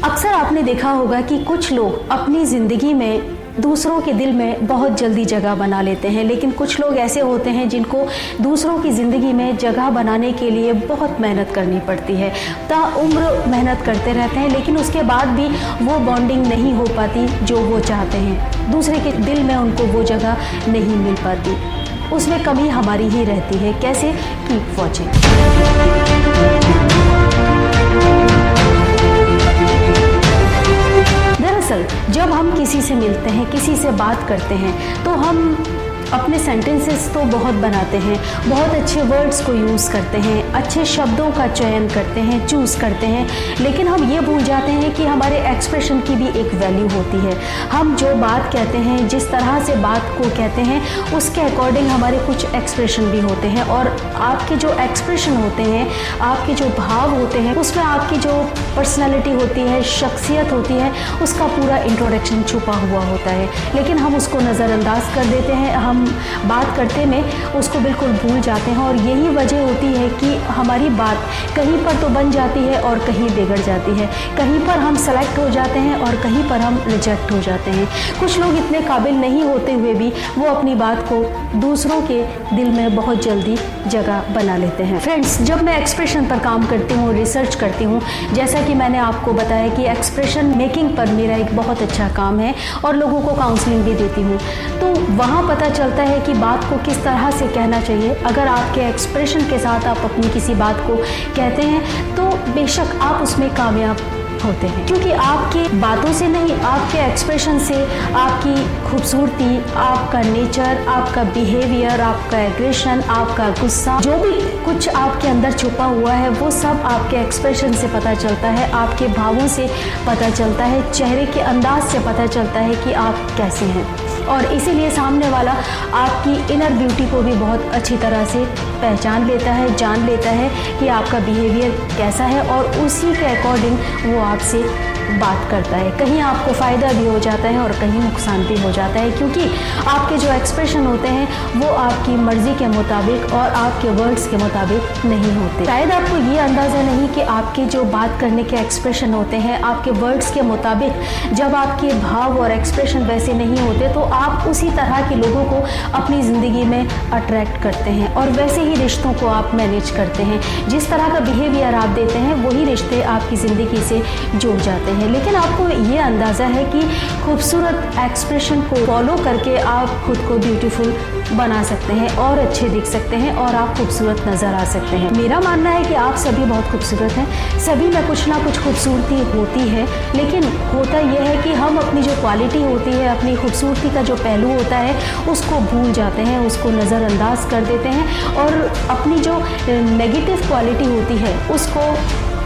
अक्सर आपने देखा होगा कि कुछ लोग अपनी ज़िंदगी में दूसरों के दिल में बहुत जल्दी जगह बना लेते हैं, लेकिन कुछ लोग ऐसे होते हैं जिनको दूसरों की ज़िंदगी में जगह बनाने के लिए बहुत मेहनत करनी पड़ती है। ताउम्र मेहनत करते रहते हैं, लेकिन उसके बाद भी वो बॉन्डिंग नहीं हो पाती जो वो चाहते हैं। दूसरे के दिल में उनको वो जगह नहीं मिल पाती, उसमें कमी हमारी ही रहती है। कैसे? Keep watching. दरअसल जब हम किसी से मिलते हैं, किसी से बात करते हैं, तो हम अपने सेंटेंसेस तो बहुत बनाते हैं, बहुत अच्छे वर्ड्स को यूज़ करते हैं, अच्छे शब्दों का चयन करते हैं, चूज़ करते हैं, लेकिन हम ये भूल जाते हैं कि हमारे एक्सप्रेशन की भी एक वैल्यू होती है। हम जो बात कहते हैं, जिस तरह से बात को कहते हैं, उसके अकॉर्डिंग हमारे कुछ एक्सप्रेशन भी होते हैं। और आपके जो एक्सप्रेशन होते हैं, आपके जो भाव होते हैं, उसमें आपकी जो पर्सनैलिटी होती है, शख्सियत होती है, उसका पूरा इंट्रोडक्शन छुपा हुआ होता है, लेकिन हम उसको नज़रअंदाज कर देते हैं। हम बात करते में उसको बिल्कुल भूल जाते हैं, और यही वजह होती है कि हमारी बात कहीं पर तो बन जाती है और कहीं बिगड़ जाती है। कहीं पर हम सेलेक्ट हो जाते हैं और कहीं पर हम रिजेक्ट हो जाते हैं। कुछ लोग इतने काबिल नहीं होते हुए भी वो अपनी बात को दूसरों के दिल में बहुत जल्दी जगह बना लेते हैं। फ्रेंड्स, जब मैं एक्सप्रेशन पर काम करती हूँ, रिसर्च करती हूँ, जैसा कि मैंने आपको बताया कि एक्सप्रेशन मेकिंग पर मेरा एक बहुत अच्छा काम है और लोगों को काउंसलिंग भी देती हूँ, तो वहाँ पता चलता है कि बात को किस तरह से कहना चाहिए। अगर आपके एक्सप्रेशन के साथ आप अपनी किसी बात को कहते हैं तो बेशक आप उसमें कामयाब होते हैं, क्योंकि आपकी बातों से नहीं, आपके एक्सप्रेशन से आपकी खूबसूरती, आपका नेचर, आपका बिहेवियर, आपका एग्रेशन, आपका गुस्सा, जो भी कुछ आपके अंदर छुपा हुआ है, वो सब आपके एक्सप्रेशन से पता चलता है, आपके भावों से पता चलता है, चेहरे के अंदाज से पता चलता है कि आप कैसे हैं। और इसीलिए सामने वाला आपकी इनर ब्यूटी को भी बहुत अच्छी तरह से पहचान लेता है, जान लेता है कि आपका बिहेवियर कैसा है, और उसी के अकॉर्डिंग वो आपसे बात करता है। कहीं आपको फ़ायदा भी हो जाता है और कहीं नुकसान भी हो जाता है, क्योंकि आपके जो एक्सप्रेशन होते हैं वो आपकी मर्ज़ी के मुताबिक और आपके वर्ड्स के मुताबिक नहीं होते। शायद आपको ये अंदाज़ा नहीं कि आपके जो बात करने के एक्सप्रेशन होते हैं, आपके वर्ड्स के मुताबिक जब आपके भाव और एक्सप्रेशन वैसे नहीं होते तो आप उसी तरह के लोगों को अपनी ज़िंदगी में अट्रैक्ट करते हैं और वैसे ही रिश्तों को आप मैनेज करते हैं। जिस तरह का बिहेवियर आप देते हैं वही रिश्ते आपकी ज़िंदगी से जुड़ जाते हैं। लेकिन आपको ये अंदाज़ा है कि खूबसूरत एक्सप्रेशन को फॉलो करके आप खुद को ब्यूटीफुल बना सकते हैं और अच्छे दिख सकते हैं और आप खूबसूरत नज़र आ सकते हैं। मेरा मानना है कि आप सभी बहुत खूबसूरत हैं, सभी में कुछ ना कुछ खूबसूरती होती है, लेकिन होता यह है कि हम अपनी जो क्वालिटी होती है, अपनी खूबसूरती का जो पहलू होता है, उसको भूल जाते हैं, उसको नज़रअंदाज कर देते हैं और अपनी जो नेगेटिव क्वालिटी होती है उसको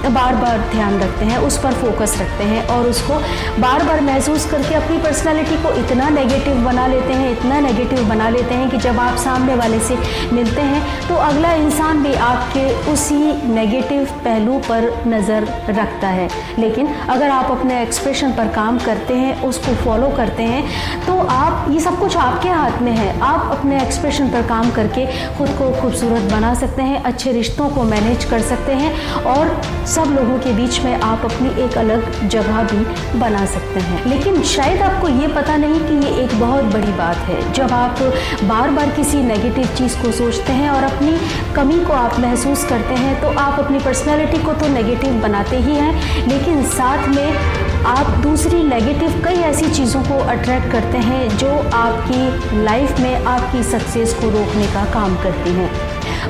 बार बार ध्यान रखते हैं, उस पर फोकस रखते हैं और उसको बार बार महसूस करके अपनी पर्सनालिटी को इतना नेगेटिव बना लेते हैं, इतना नेगेटिव बना लेते हैं कि जब आप सामने वाले से मिलते हैं तो अगला इंसान भी आपके उसी नेगेटिव पहलू पर नज़र रखता है। लेकिन अगर आप अपने एक्सप्रेशन पर काम करते हैं, उसको फॉलो करते हैं, तो आप ये सब कुछ आपके हाथ में है। आप अपने एक्सप्रेशन पर काम करके खुद को खूबसूरत बना सकते हैं, अच्छे रिश्तों को मैनेज कर सकते हैं और सब लोगों के बीच में आप अपनी एक अलग जगह भी बना सकते हैं। लेकिन शायद आपको ये पता नहीं कि ये एक बहुत बड़ी बात है। जब आप बार बार किसी नेगेटिव चीज़ को सोचते हैं और अपनी कमी को आप महसूस करते हैं, तो आप अपनी पर्सनैलिटी को तो नेगेटिव बनाते ही हैं, लेकिन साथ में आप दूसरी नेगेटिव कई ऐसी चीज़ों को अट्रैक्ट करते हैं जो आपकी लाइफ में आपकी सक्सेस को रोकने का काम करती हैं।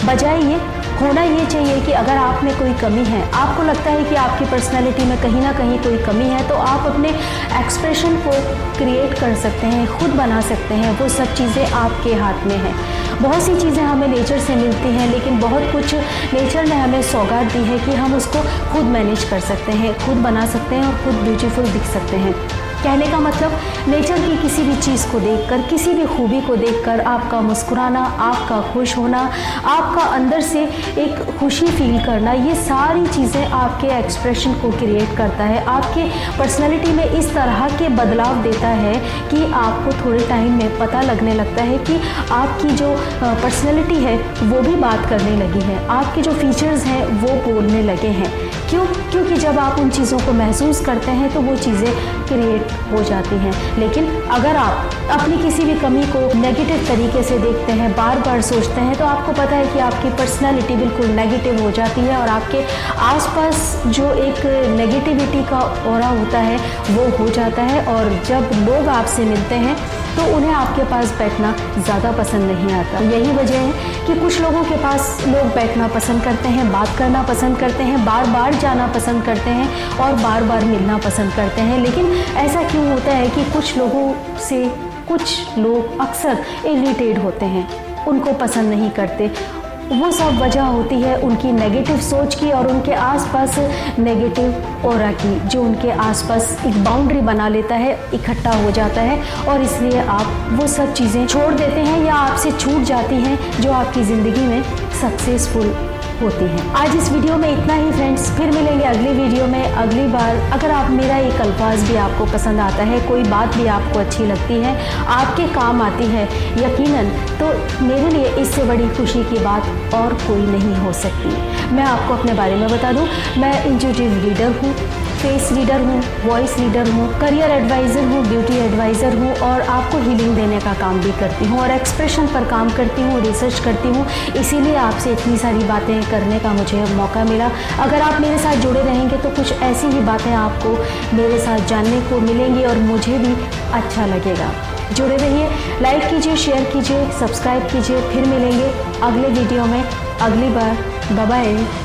बजाय ये होना ये चाहिए कि अगर आप में कोई कमी है, आपको लगता है कि आपकी पर्सनैलिटी में कहीं ना कहीं कोई कमी है, तो आप अपने एक्सप्रेशन को क्रिएट कर सकते हैं, खुद बना सकते हैं। वो सब चीज़ें आपके हाथ में हैं। बहुत सी चीज़ें हमें नेचर से मिलती हैं, लेकिन बहुत कुछ नेचर ने हमें सौगात दी है कि हम उसको खुद मैनेज कर सकते हैं, खुद बना सकते हैं और खुद ब्यूटीफुल दिख सकते हैं। कहने का मतलब नेचर की किसी भी चीज़ को देखकर, किसी भी खूबी को देखकर आपका मुस्कुराना, आपका खुश होना, आपका अंदर से एक खुशी फील करना, ये सारी चीज़ें आपके एक्सप्रेशन को क्रिएट करता है, आपके पर्सनैलिटी में इस तरह के बदलाव देता है कि आपको थोड़े टाइम में पता लगने लगता है कि आपकी जो पर्सनैलिटी है वो भी बात करने लगी है, आपके जो फीचर्स हैं वो बोलने लगे हैं। क्यों? क्योंकि जब आप उन चीज़ों को महसूस करते हैं तो वो चीज़ें क्रिएट हो जाती हैं। लेकिन अगर आप अपनी किसी भी कमी को नेगेटिव तरीके से देखते हैं, बार बार सोचते हैं, तो आपको पता है कि आपकी पर्सनालिटी बिल्कुल नेगेटिव हो जाती है और आपके आसपास जो एक नेगेटिविटी का ऑरा होता है वो हो जाता है। और जब लोग आपसे मिलते हैं तो उन्हें आपके पास बैठना ज़्यादा पसंद नहीं आता। यही वजह है कि कुछ लोगों के पास लोग बैठना पसंद करते हैं, बात करना पसंद करते हैं, बार बार जाना पसंद करते हैं और बार बार मिलना पसंद करते हैं। लेकिन ऐसा क्यों होता है कि कुछ लोगों से कुछ लोग अक्सर इरिटेट होते हैं, उनको पसंद नहीं करते? वो सब वजह होती है उनकी नेगेटिव सोच की और उनके आसपास नेगेटिव ऑरा की, जो उनके आसपास एक बाउंड्री बना लेता है, इकट्ठा हो जाता है और इसलिए आप वो सब चीज़ें छोड़ देते हैं या आपसे छूट जाती हैं जो आपकी ज़िंदगी में सक्सेसफुल होती हैं। आज इस वीडियो में इतना ही फ्रेंड्स, फिर मिलेंगे अगली वीडियो में अगली बार। अगर आप मेरा एक अल्फाज भी आपको पसंद आता है, कोई बात भी आपको अच्छी लगती है, आपके काम आती है यकीनन, तो मेरे लिए इससे बड़ी खुशी की बात और कोई नहीं हो सकती। मैं आपको अपने बारे में बता दूं, मैं इंट्यूटिव रीडर हूँ, फेस रीडर हूँ, वॉइस रीडर हूँ, करियर एडवाइज़र हूँ, ब्यूटी एडवाइज़र हूँ और आपको हीलिंग देने का काम भी करती हूँ और एक्सप्रेशन पर काम करती हूँ, रिसर्च करती हूँ। इसीलिए आपसे इतनी सारी बातें करने का मुझे मौका मिला। अगर आप मेरे साथ जुड़े रहेंगे तो कुछ ऐसी ही बातें आपको मेरे साथ जानने को मिलेंगी और मुझे भी अच्छा लगेगा। जुड़े रहिए, लाइक कीजिए, शेयर कीजिए, सब्सक्राइब कीजिए। फिर मिलेंगे अगले वीडियो में अगली बार। Bye bye.